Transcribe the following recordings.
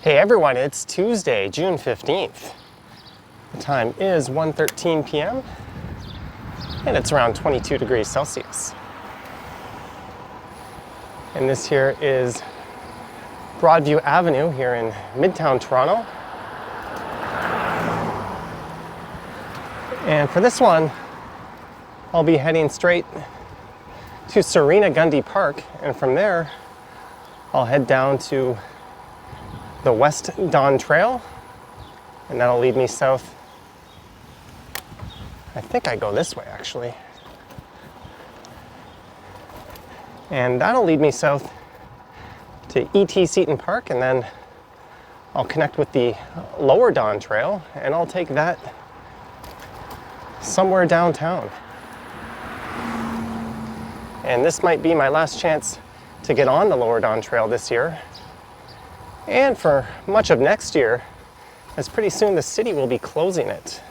Hey everyone, it's Tuesday, June 15th. The time is 1:13 p.m. and it's around 22 degrees Celsius. And this here is Broadview Avenue here in Midtown Toronto. And for this one, I'll be heading straight to Serena Gundy Park, and from there, I'll head down to the West Don Trail, and that'll lead me south. I think I go this way actually. And that'll lead me south to E.T. Seton Park, and then I'll connect with the Lower Don Trail, and I'll take that somewhere downtown. And this might be my last chance to get on the Lower Don Trail this year. And for much of next year, as pretty soon the city will be closing it.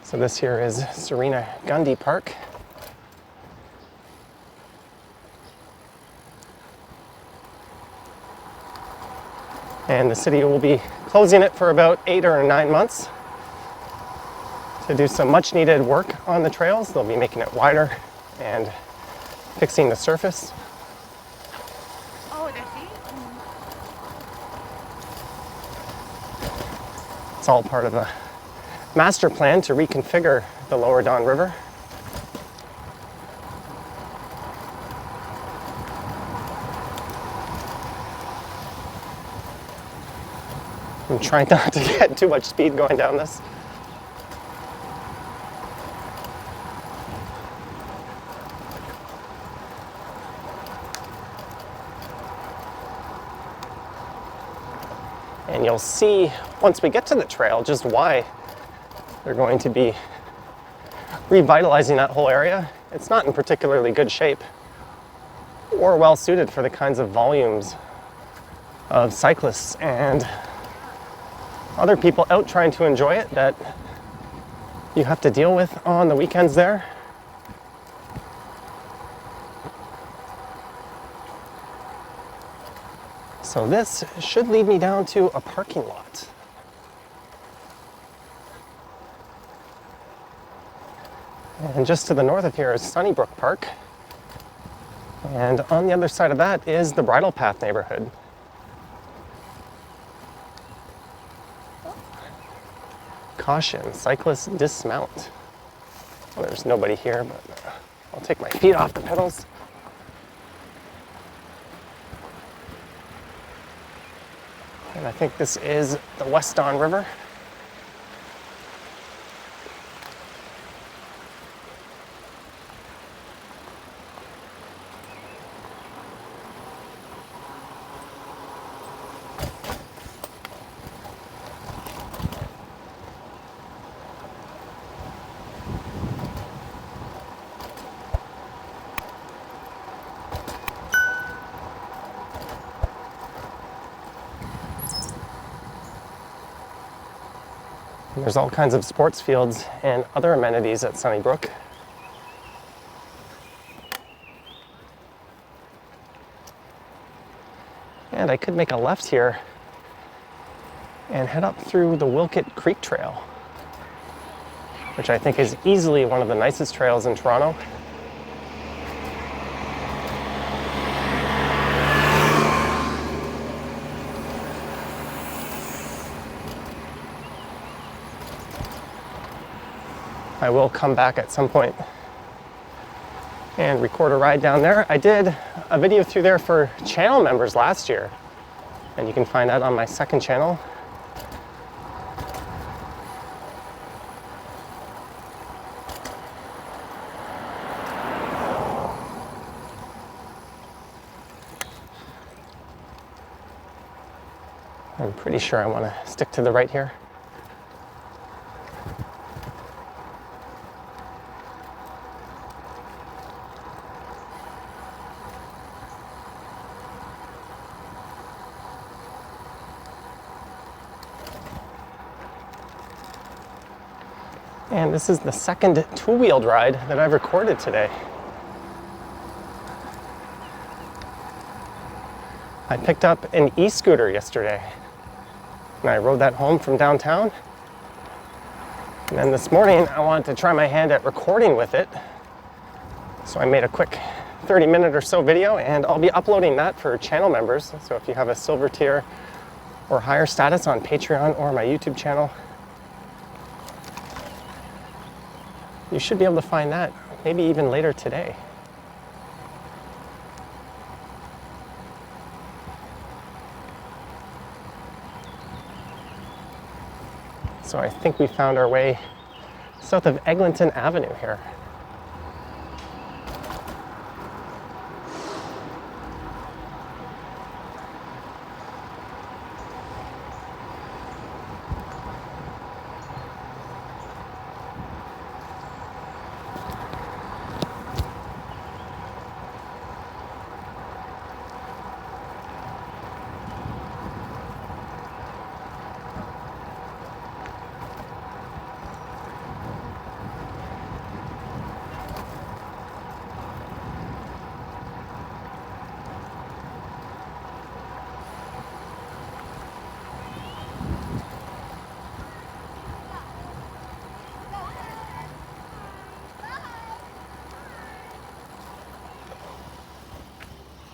So this here is Serena Gundy Park. And the city will be closing it for about 8 or 9 months to do some much needed work on the trails. They'll be making it wider and fixing the surface. It's all part of a master plan to reconfigure the Lower Don River. I'm trying not to get too much speed going down this. And you'll see once we get to the trail just why they're going to be revitalizing that whole area. It's not in particularly good shape or well suited for the kinds of volumes of cyclists and other people out trying to enjoy it that you have to deal with on the weekends there. So this should lead me down to a parking lot. And just to the north of here is Sunnybrook Park. And on the other side of that is the Bridle Path neighborhood. Caution, cyclists dismount. Well, there's nobody here, but I'll take my feet off the pedals. And I think this is the West Don River. There's all kinds of sports fields and other amenities at Sunnybrook. And I could make a left here and head up through the Wilkett Creek Trail, which I think is easily one of the nicest trails in Toronto. I will come back at some point and record a ride down there. I did a video through there for channel members last year, and you can find that on my second channel. I'm pretty sure I want to stick to the right here. And this is the second two-wheeled ride that I've recorded today. I picked up an e-scooter yesterday and I rode that home from downtown. And then this morning I wanted to try my hand at recording with it. So I made a quick 30-minute or so video, and I'll be uploading that for channel members. So if you have a silver tier or higher status on Patreon or my YouTube channel, you should be able to find that maybe even later today. So I think we found our way south of Eglinton Avenue here.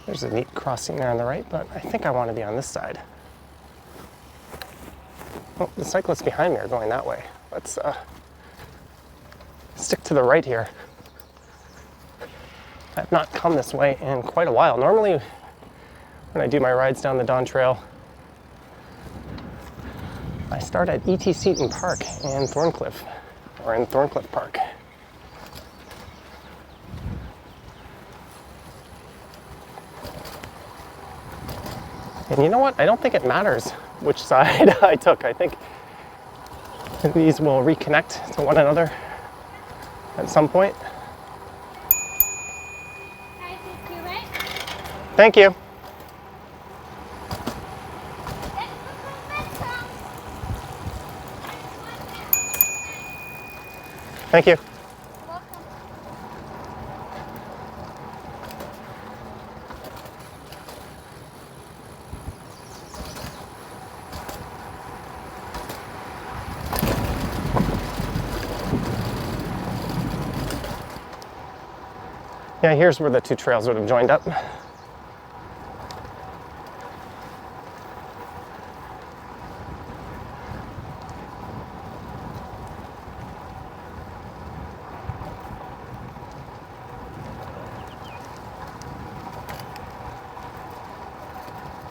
There's a neat crossing there on the right, but I think I want to be on this side. Oh, the cyclists behind me are going that way. Let's stick to the right here. I've not come this way in quite a while. Normally, when I do my rides down the Don Trail, I start at E.T. Seton Park in Thorncliffe, or in Thorncliffe Park. And you know what? I don't think it matters which side I took. I think these will reconnect to one another at some point. Thank you. Thank you. Yeah, here's where the two trails would have joined up.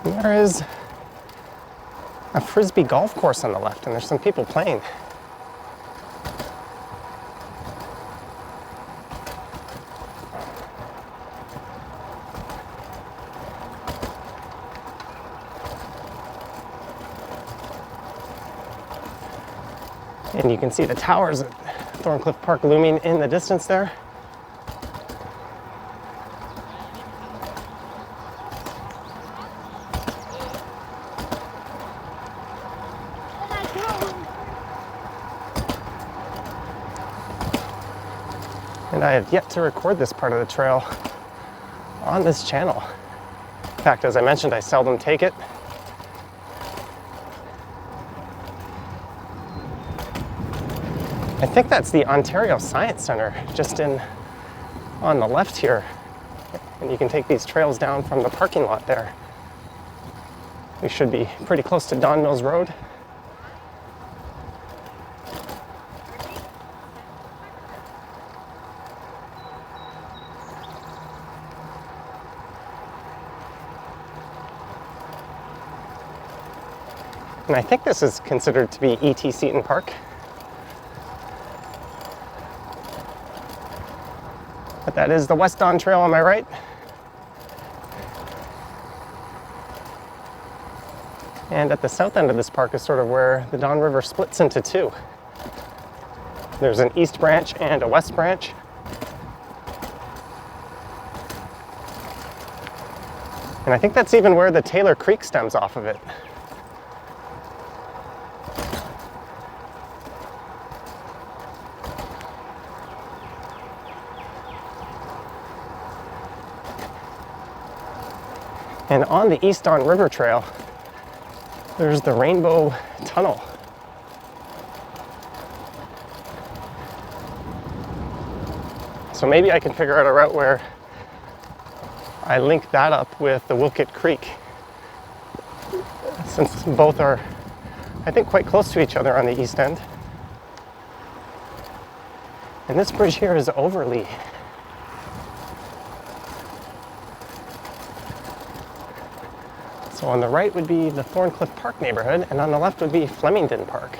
And there is a frisbee golf course on the left, and there's some people playing. And you can see the towers at Thorncliffe Park looming in the distance there. And I have yet to record this part of the trail on this channel. In fact, as I mentioned, I seldom take it. I think that's the Ontario Science Centre, just on the left here. And you can take these trails down from the parking lot there. We should be pretty close to Don Mills Road. And I think this is considered to be E.T. Seton Park. But that is the West Don Trail on my right. And at the south end of this park is sort of where the Don River splits into two. There's an east branch and a west branch. And I think that's even where the Taylor Creek stems off of it. And on the Easton River Trail, there's the Rainbow Tunnel. So maybe I can figure out a route where I link that up with the Wilkett Creek, since both are, I think, quite close to each other on the east end. And this bridge here is Overlea. So on the right would be the Thorncliffe Park neighborhood, and on the left would be Flemington Park.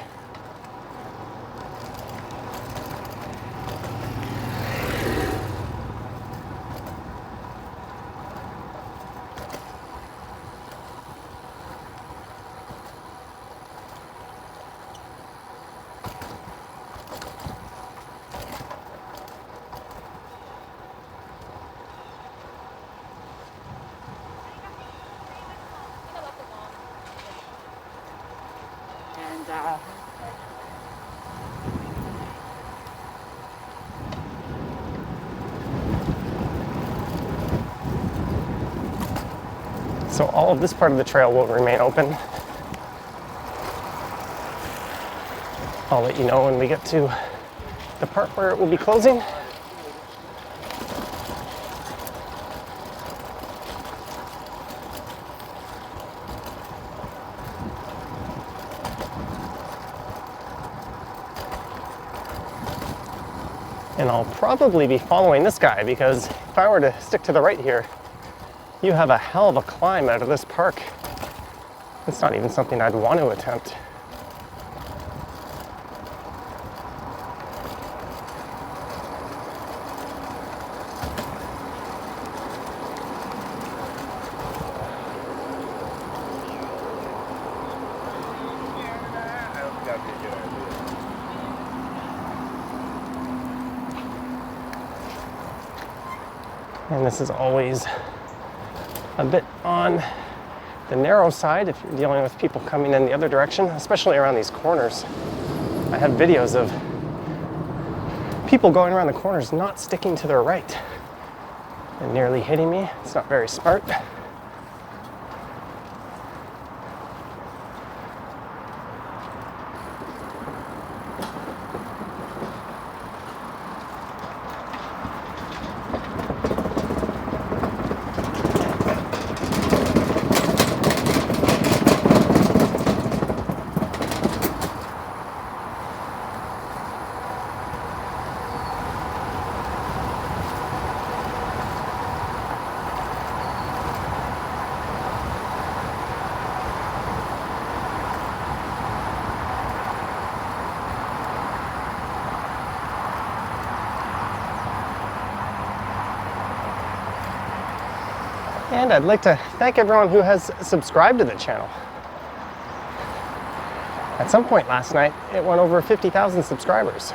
So all of this part of the trail will remain open. I'll let you know when we get to the part where it will be closing. And I'll probably be following this guy, because if I were to stick to the right here, you have a hell of a climb out of this park. It's not even something I'd want to attempt. And this is always a bit on the narrow side if you're dealing with people coming in the other direction, especially around these corners. I have videos of people going around the corners not sticking to their right and nearly hitting me. It's not very smart. And I'd like to thank everyone who has subscribed to the channel. At some point last night, it went over 50,000 subscribers.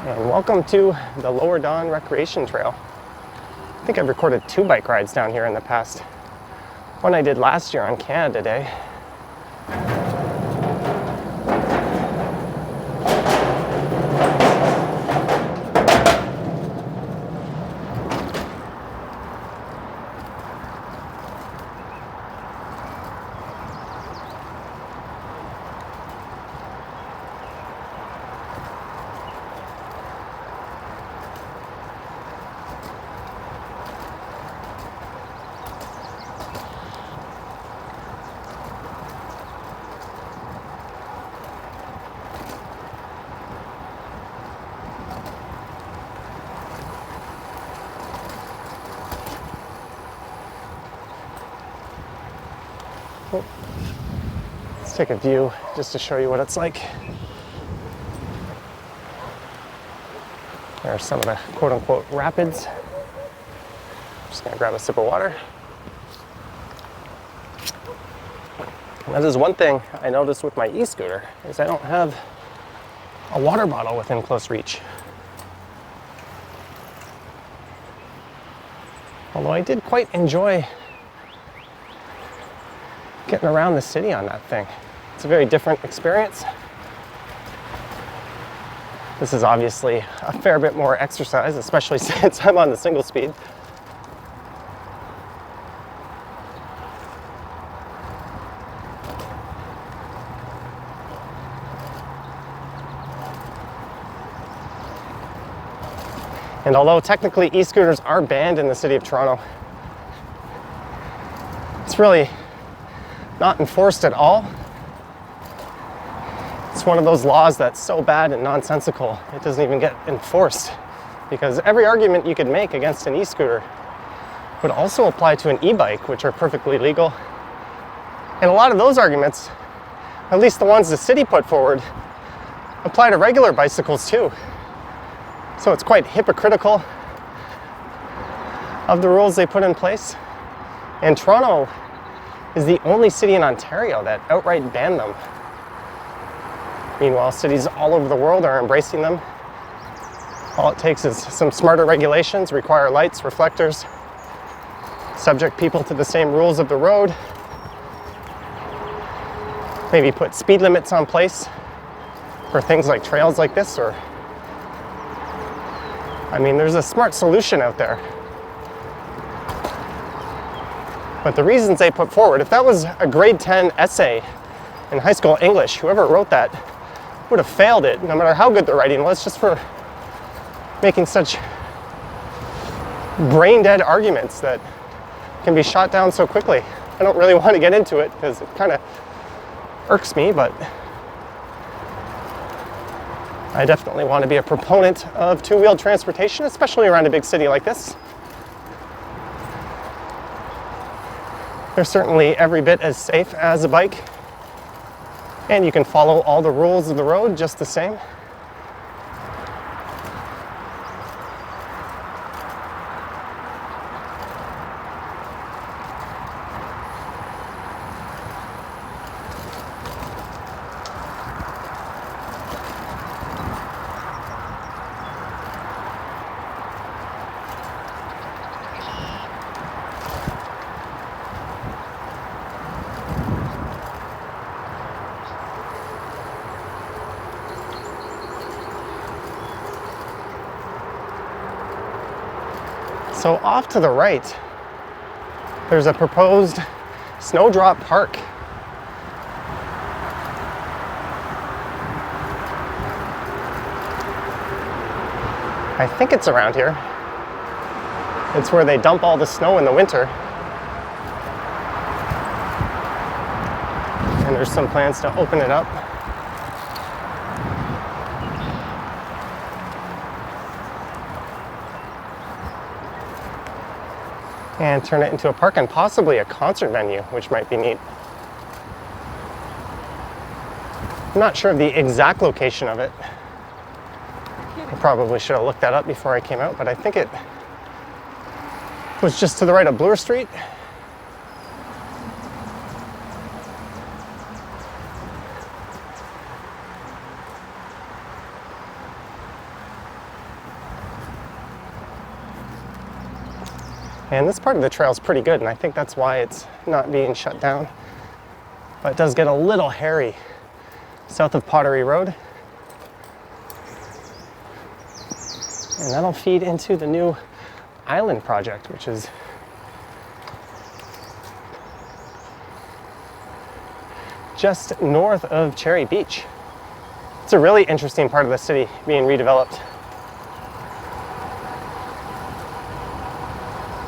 And welcome to the Lower Don Recreation Trail. I think I've recorded 2 bike rides down here in the past. One I did last year on Canada Day. Let's take a view just to show you what it's like. There are some of the quote-unquote rapids. I'm just gonna grab a sip of water. And that is one thing I noticed with my e-scooter, is I don't have a water bottle within close reach. Although I did quite enjoy getting around the city on that thing. It's a very different experience. This is obviously a fair bit more exercise, especially since I'm on the single speed. And although technically e-scooters are banned in the city of Toronto, it's really not enforced at all. It's one of those laws that's so bad and nonsensical, it doesn't even get enforced. Because every argument you could make against an e-scooter would also apply to an e-bike, which are perfectly legal. And a lot of those arguments, at least the ones the city put forward, apply to regular bicycles too. So it's quite hypocritical of the rules they put in place. And Toronto is the only city in Ontario that outright banned them. Meanwhile, cities all over the world are embracing them. All it takes is some smarter regulations, require lights, reflectors, subject people to the same rules of the road, maybe put speed limits on place for things like trails like this, or I mean, there's a smart solution out there. But the reasons they put forward, if that was a grade 10 essay in high school English, whoever wrote that would have failed it, no matter how good the writing was, just for making such brain-dead arguments that can be shot down so quickly. I don't really want to get into it because it kind of irks me, but I definitely want to be a proponent of two-wheeled transportation, especially around a big city like this. They're certainly every bit as safe as a bike, and you can follow all the rules of the road just the same. So off to the right, there's a proposed snowdrop park. I think it's around here. It's where they dump all the snow in the winter. And there's some plans to open it up. And turn it into a park and possibly a concert venue, which might be neat. I'm not sure of the exact location of it. I probably should have looked that up before I came out, but I think it was just to the right of Bloor Street. And this part of the trail is pretty good, and I think that's why it's not being shut down. But it does get a little hairy south of Pottery Road. And that'll feed into the new island project, which is just north of Cherry Beach. It's a really interesting part of the city being redeveloped.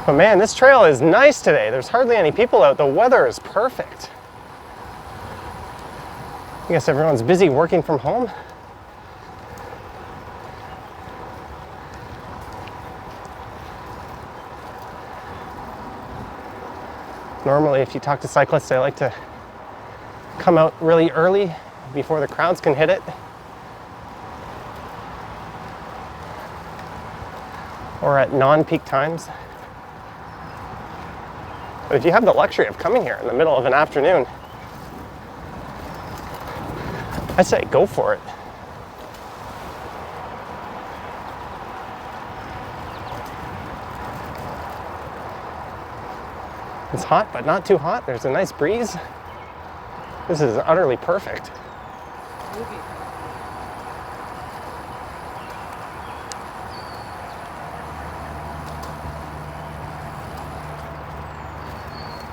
But man, this trail is nice today. There's hardly any people out. The weather is perfect. I guess everyone's busy working from home. Normally, if you talk to cyclists, they like to come out really early before the crowds can hit it. Or at non-peak times. But if you have the luxury of coming here in the middle of an afternoon, I say go for it. It's hot, but not too hot. There's a nice breeze. This is utterly perfect.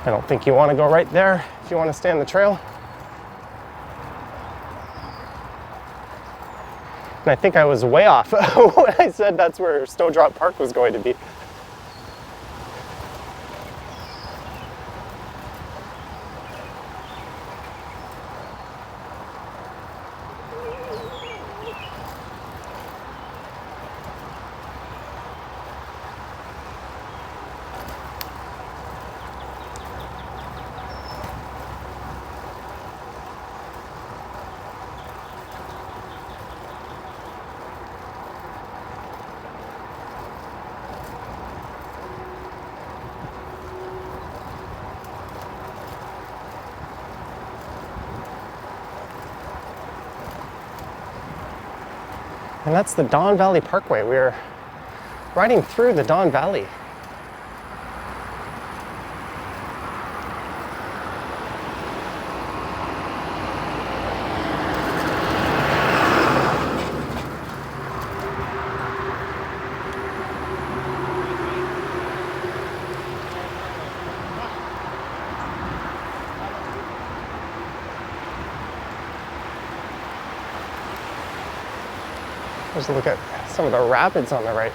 I don't think you want to go right there if you want to stay on the trail. And I think I was way off when I said that's where Snowdrop Park was going to be. And that's the Don Valley Parkway. We're riding through the Don Valley. Let's look at some of the rapids on the right.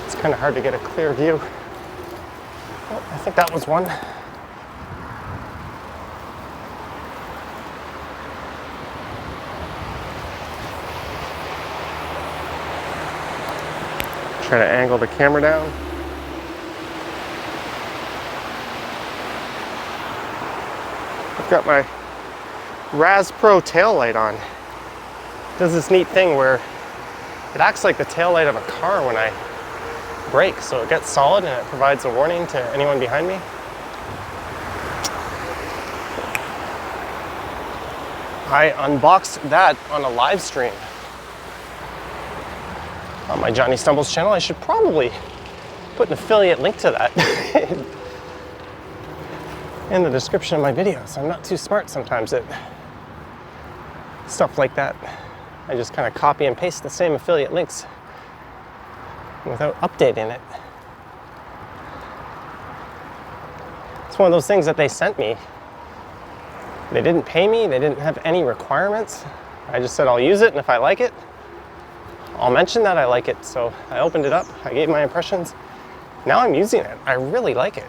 It's kind of hard to get a clear view. Oh, I think that was one. Try to angle the camera down. I've got my Raz Pro tail light on. It does this neat thing where it acts like the tail light of a car when I brake, so it gets solid and it provides a warning to anyone behind me. I unboxed that on a live stream on my Johnny Stumbles channel. I should probably put an affiliate link to that in the description of my videos. I'm not too smart sometimes at stuff like that. I just kind of copy and paste the same affiliate links without updating it. It's one of those things that they sent me. They didn't pay me, they didn't have any requirements. I just said I'll use it, and if I like it, I'll mention that I like it. So I opened it up, I gave my impressions. Now I'm using it. I really like it.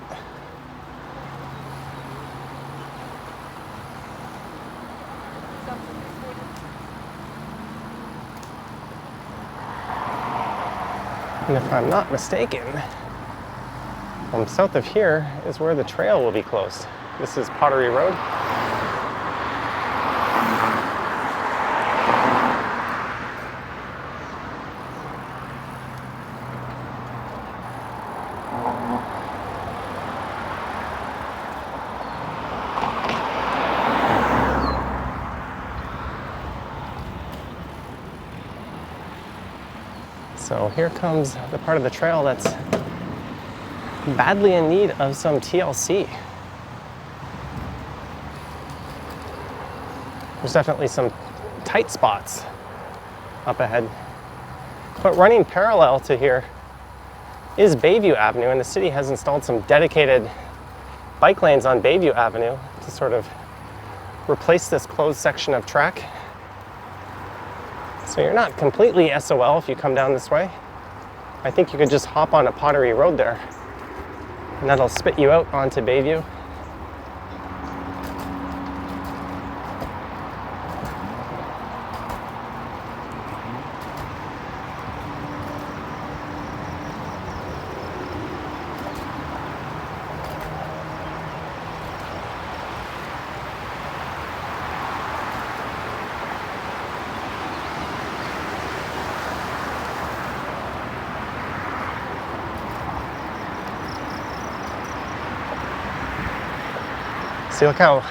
And if I'm not mistaken, from south of here is where the trail will be closed. This is Pottery Road. So here comes the part of the trail that's badly in need of some TLC. There's definitely some tight spots up ahead. But running parallel to here is Bayview Avenue, and the city has installed some dedicated bike lanes on Bayview Avenue to sort of replace this closed section of track. So you're not completely SOL if you come down this way. I think you could just hop on a Pottery Road there, and that'll spit you out onto Bayview. See, look how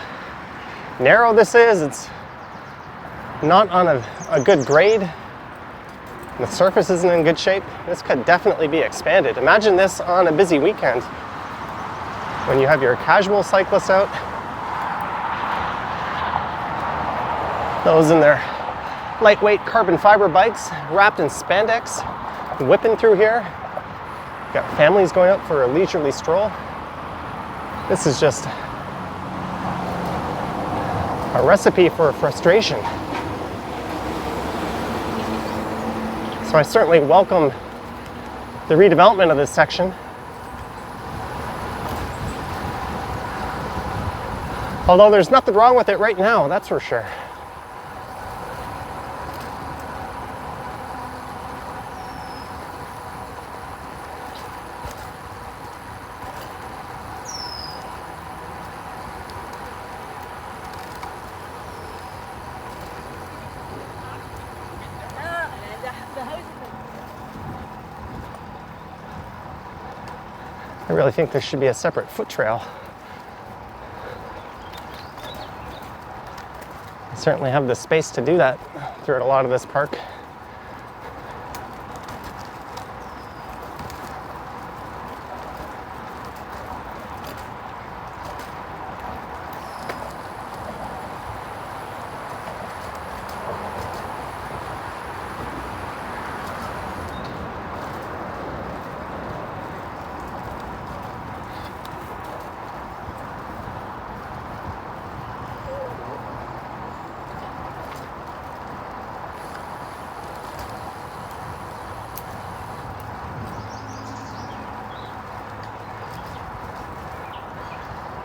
narrow this is. It's not on a good grade. The surface isn't in good shape. This could definitely be expanded. Imagine this on a busy weekend when you have your casual cyclists out Those in their lightweight carbon fiber bikes wrapped in spandex, whipping through here. Got families going out for a leisurely stroll. This is just a recipe for frustration. So I certainly welcome the redevelopment of this section. Although there's nothing wrong with it right now, that's for sure. I really think there should be a separate foot trail. I certainly have the space to do that throughout a lot of this park.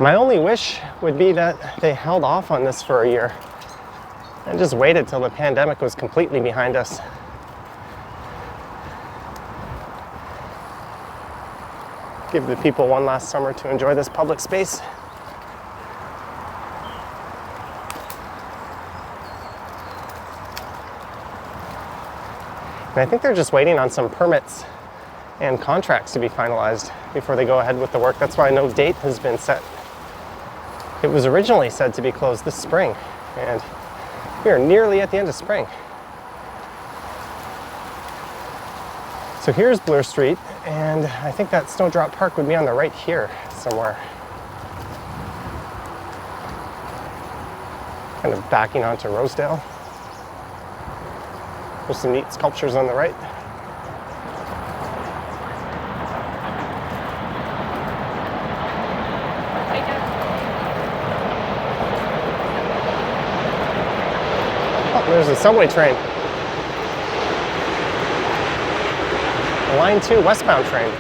My only wish would be that they held off on this for a year and just waited till the pandemic was completely behind us. Give the people one last summer to enjoy this public space. And I think they're just waiting on some permits and contracts to be finalized before they go ahead with the work. That's why no date has been set. It was originally said to be closed this spring, and we are nearly at the end of spring. So here's Bloor Street, and I think that Snowdrop Park would be on the right here somewhere. Kind of backing onto Rosedale. There's some neat sculptures on the right. There's a subway train. A Line 2 westbound train.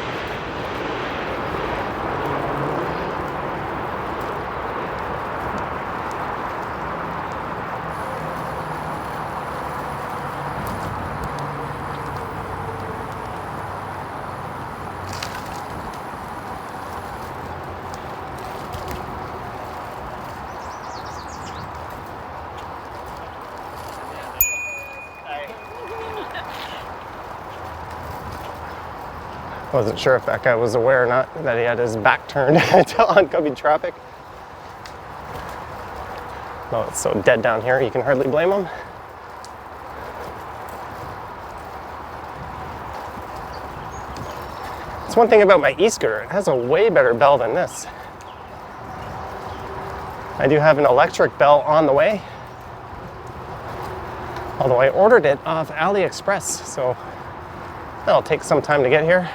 I wasn't sure if that guy was aware or not that he had his back turned to oncoming traffic. Well, it's so dead down here, you can hardly blame him. It's one thing about my e-scooter, it has a way better bell than this. I do have an electric bell on the way, although I ordered it off AliExpress, so that'll take some time to get here.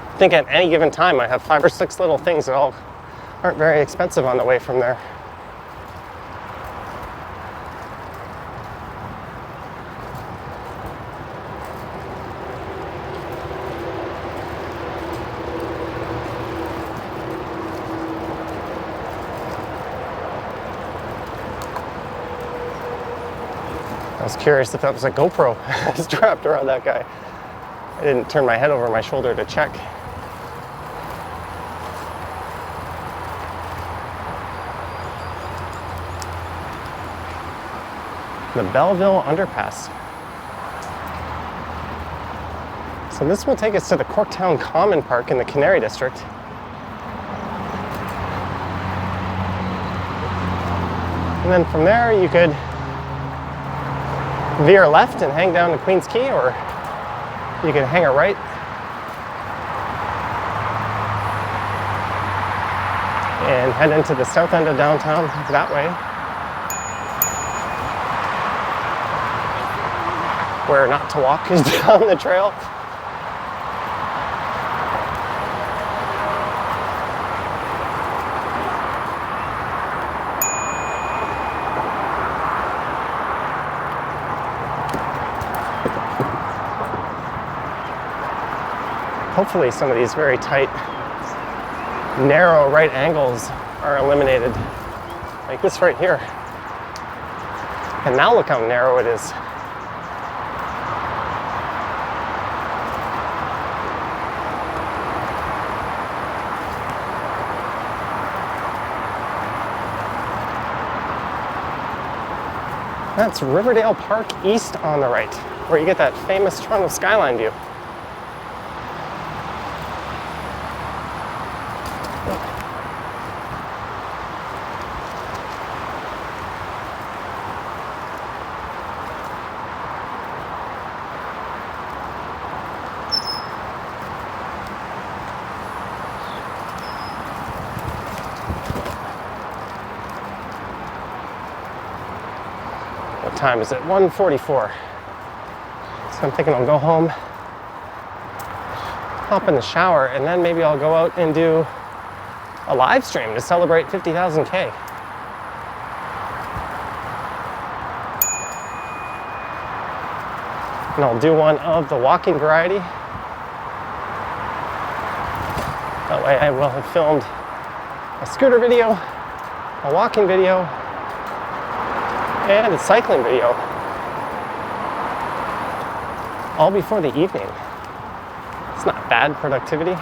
I think at any given time I have 5 or 6 little things that all aren't very expensive on the way from there. I was curious if that was a GoPro strapped around that guy. I didn't turn my head over my shoulder to check. The Belleville Underpass. So this will take us to the Corktown Common Park in the Canary District. And then from there you could veer left and hang down to Queens Quay, or you can hang a right and head into the south end of downtown that way. where not to walk is down the trail. Hopefully some of these very tight, narrow right angles are eliminated, like this right here. And now look how narrow it is. That's Riverdale Park East on the right, where you get that famous Toronto skyline view. What time is it? 1:44. So I'm thinking I'll go home, hop in the shower, and then maybe I'll go out and do a live stream to celebrate 50,000K. And I'll do one of the walking variety. That way I will have filmed a scooter video, a walking video, and a cycling video, all before the evening. It's not bad productivity.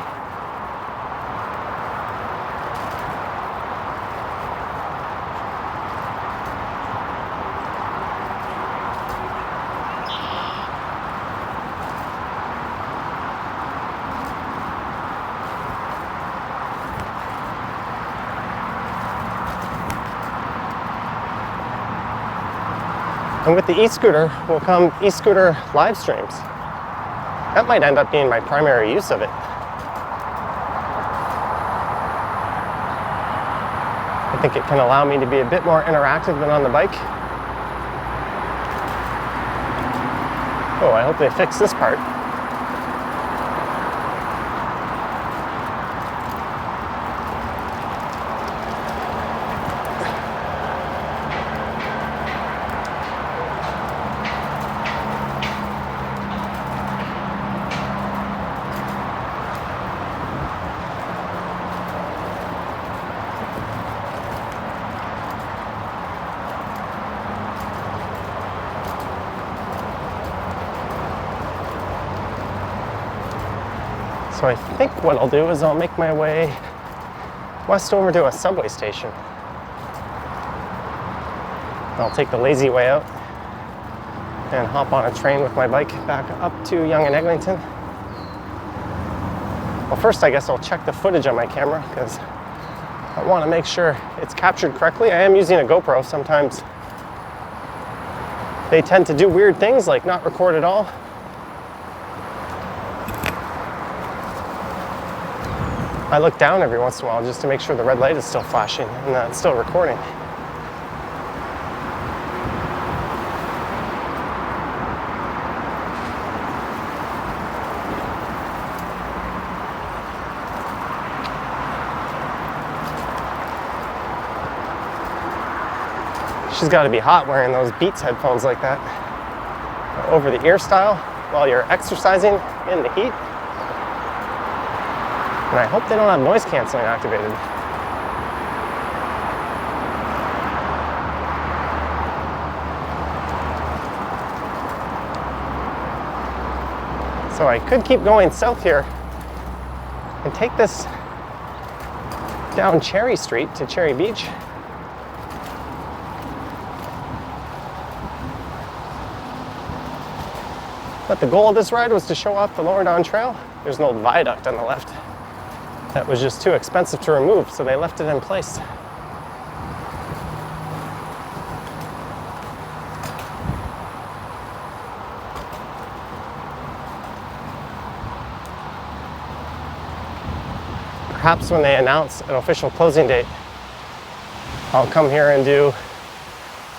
And with the e-scooter will come e-scooter live streams. That might end up being my primary use of it. I think it can allow me to be a bit more interactive than on the bike. Oh, I hope they fix this part. So I think what I'll do is I'll make my way west over to a subway station. I'll take the lazy way out and hop on a train with my bike back up to Yonge and Eglinton. Well, first I guess I'll check the footage on my camera because I want to make sure it's captured correctly. I am using a GoPro. Sometimes they tend to do weird things like not record at all. I look down every once in a while just to make sure the red light is still flashing and that it's still recording. She's got to be hot wearing those Beats headphones like that. Over the ear style while you're exercising in the heat. And I hope they don't have noise canceling activated. So I could keep going south here and take this down Cherry Street to Cherry Beach. But the goal of this ride was to show off the Lower Don Trail. There's an old viaduct on the left that was just too expensive to remove, so they left it in place. Perhaps when they announce an official closing date, I'll come here and do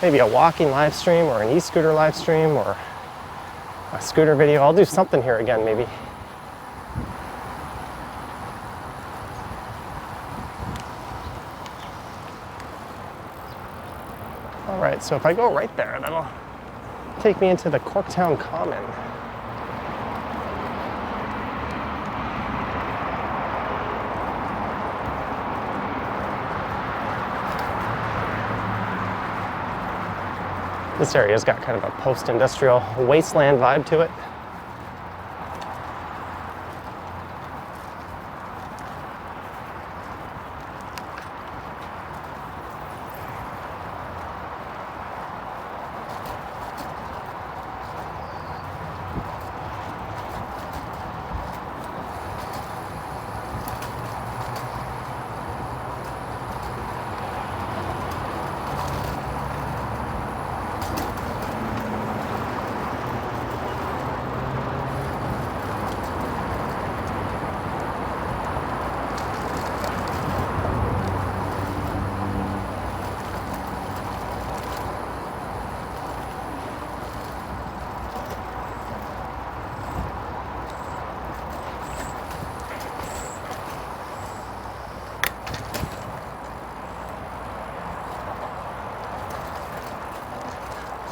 maybe a walking live stream or an e-scooter live stream or a scooter video. I'll do something here again, maybe. All right, so if I go right there, that'll take me into the Corktown Common. This area's got kind of a post-industrial wasteland vibe to it.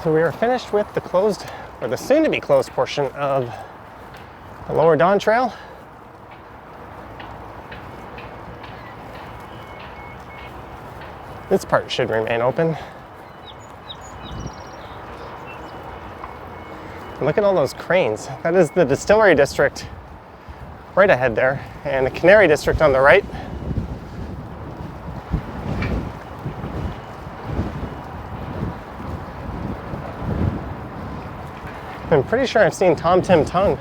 So we are finished with the closed, or the soon-to-be closed portion of the Lower Dawn Trail. This part should remain open. And look at all those cranes. That is the Distillery District right ahead there, and the Cannery District on the right. I'm pretty sure I've seen Tom Tim Tung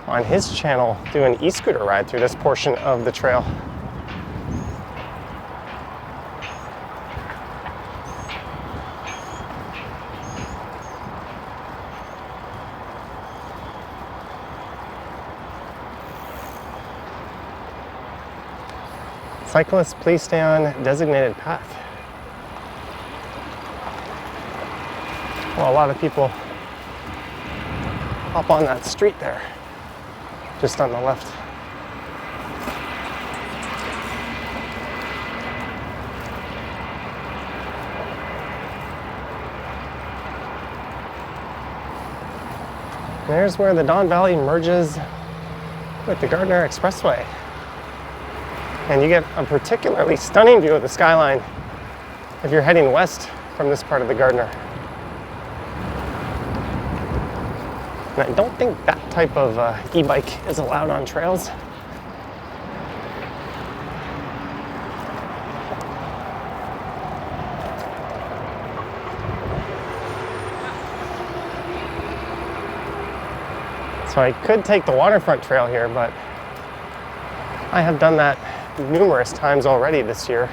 on his channel do an e-scooter ride through this portion of the trail. Cyclists, please stay on designated path. Well, a lot of people hop on that street there, just on the left. There's where the Don Valley merges with the Gardner Expressway. And you get a particularly stunning view of the skyline if you're heading west from this part of the Gardner. And I don't think that type of e-bike is allowed on trails. So I could take the waterfront trail here, but I have done that numerous times already this year.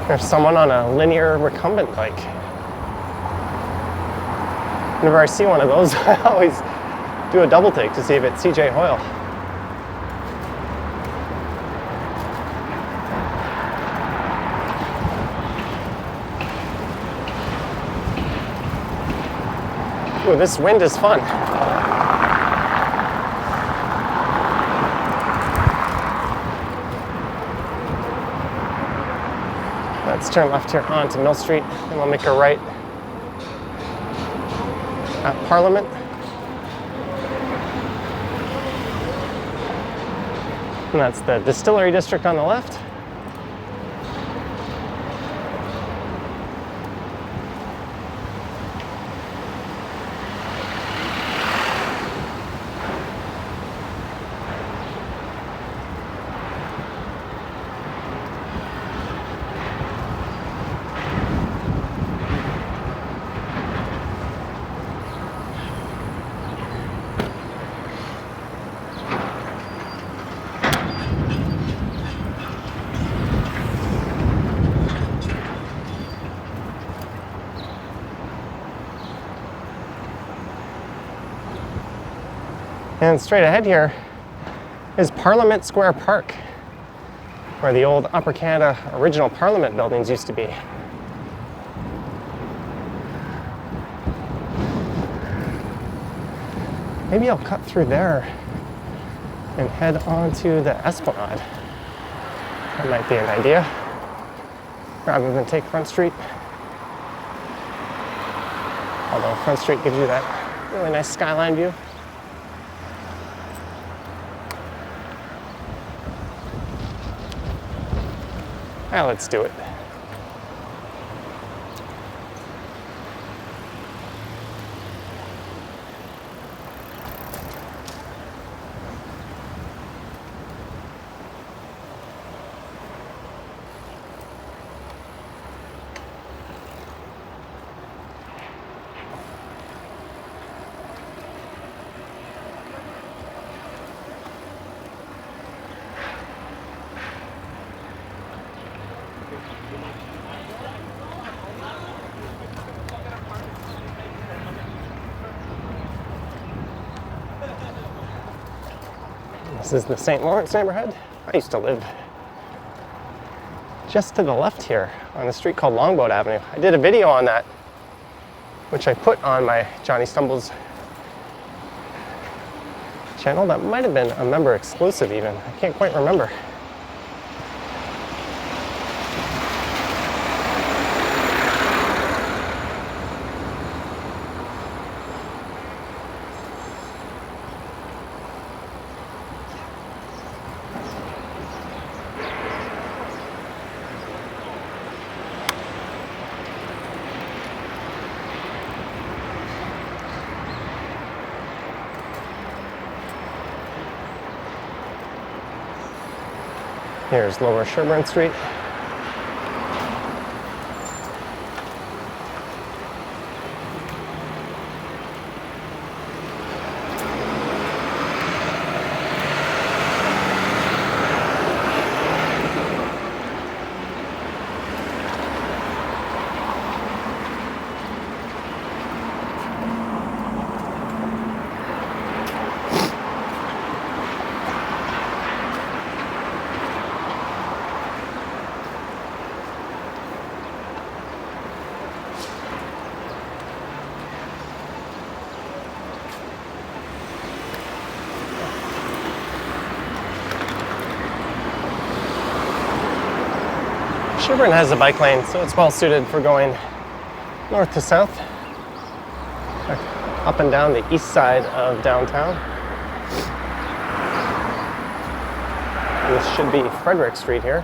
There's someone on a linear recumbent bike. Whenever I see one of those, I always do a double take to see if it's CJ Hoyle. Ooh, this wind is fun. Let's turn left here onto Mill Street, and we'll make a right at Parliament. And that's the Distillery District on the left. And straight ahead here is Parliament Square Park, where the old Upper Canada original Parliament buildings used to be. Maybe I'll cut through there and head on to the Esplanade. That might be an idea, rather than take Front Street. Although Front Street gives you that really nice skyline view. Now let's do it. This is the St. Lawrence neighborhood. I used to live just to the left here on a street called Longboat Avenue. I did a video on that, which I put on my Johnny Stumbles channel. That might have been a member exclusive even. I can't quite remember. Here's Lower Sherburne Street. Sherburne has a bike lane, so it's well suited for going north to south, up and down the east side of downtown. And this should be Frederick Street here.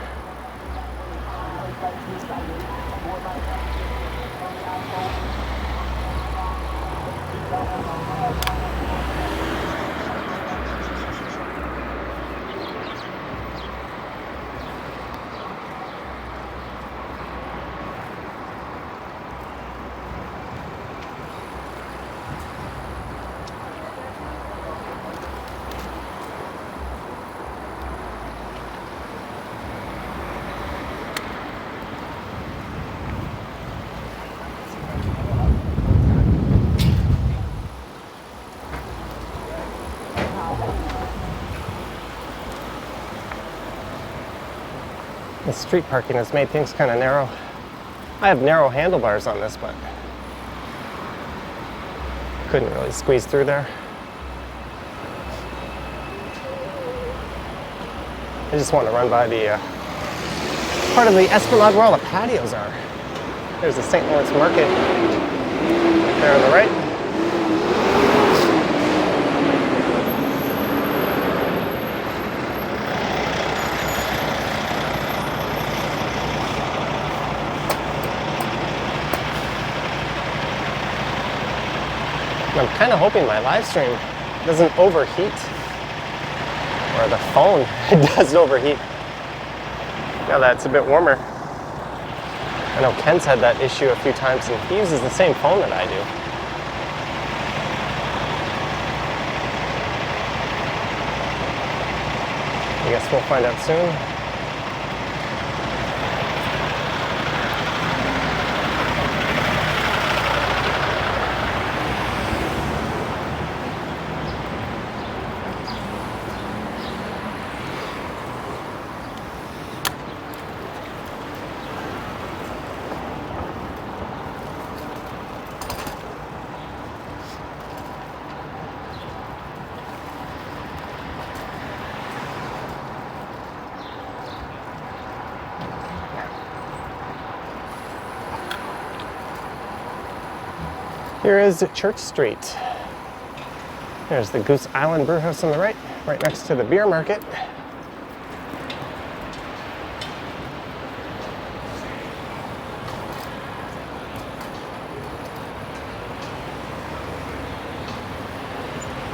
The street parking has made things kind of narrow. I have narrow handlebars on this, but couldn't really squeeze through there. I just want to run by the part of the Esplanade where all the patios are. There's the St. Lawrence Market there on the right. I'm kind of hoping my live stream doesn't overheat, or the phone does overheat. Now that it's a bit warmer. I know Ken's had that issue a few times, and he uses the same phone that I do. I guess we'll find out soon. Here is Church Street. There's the Goose Island Brewhouse on the right next to the beer market.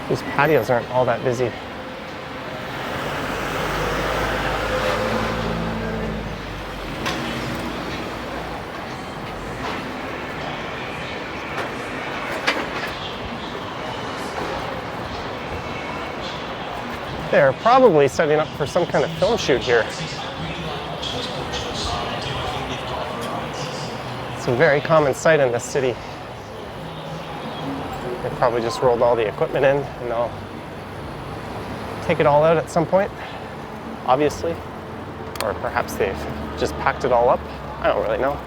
These patios aren't all that busy. They're probably setting up for some kind of film shoot here. It's a very common sight in this city. They probably just rolled all the equipment in and they'll take it all out at some point, obviously. Or perhaps they've just packed it all up. I don't really know.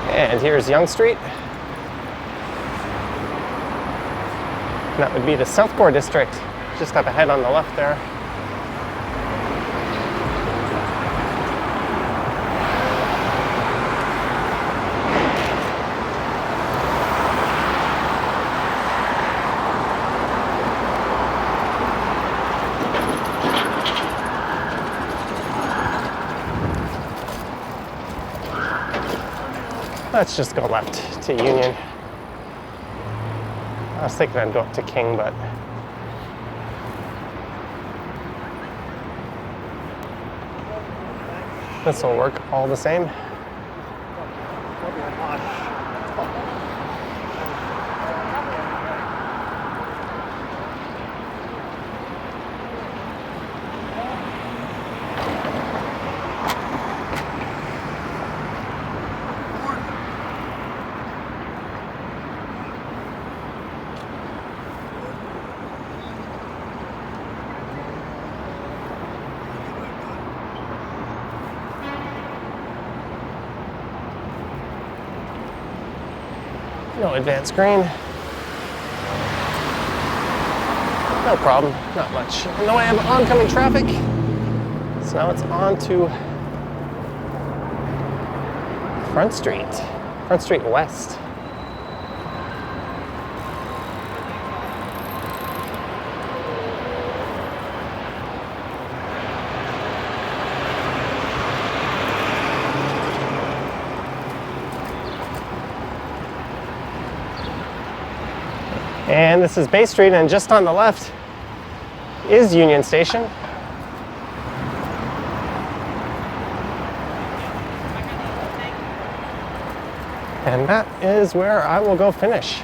And here's Yonge Street. And that would be the South Core District, just up ahead on the left there. Let's just go left to Union. I was thinking I'd go up to King, but this will work all the same. No advanced grain. No problem, not much. In the way of oncoming traffic. So now it's on to Front Street West. And this is Bay Street, and just on the left is Union Station. And that is where I will go finish.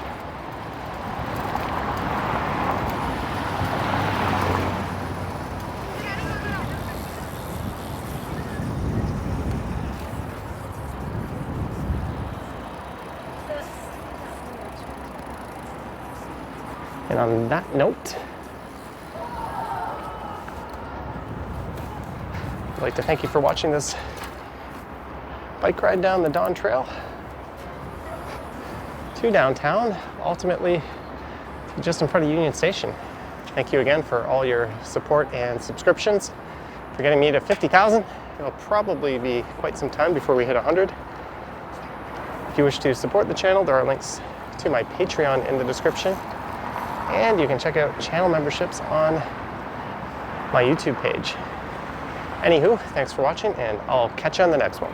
And on that note, I'd like to thank you for watching this bike ride down the Dawn Trail to downtown, ultimately just in front of Union Station. Thank you again for all your support and subscriptions, for getting me to 50,000. It'll probably be quite some time before we hit 100. If you wish to support the channel, there are links to my Patreon in the description. And you can check out channel memberships on my YouTube page. Anywho, thanks for watching, and I'll catch you on the next one.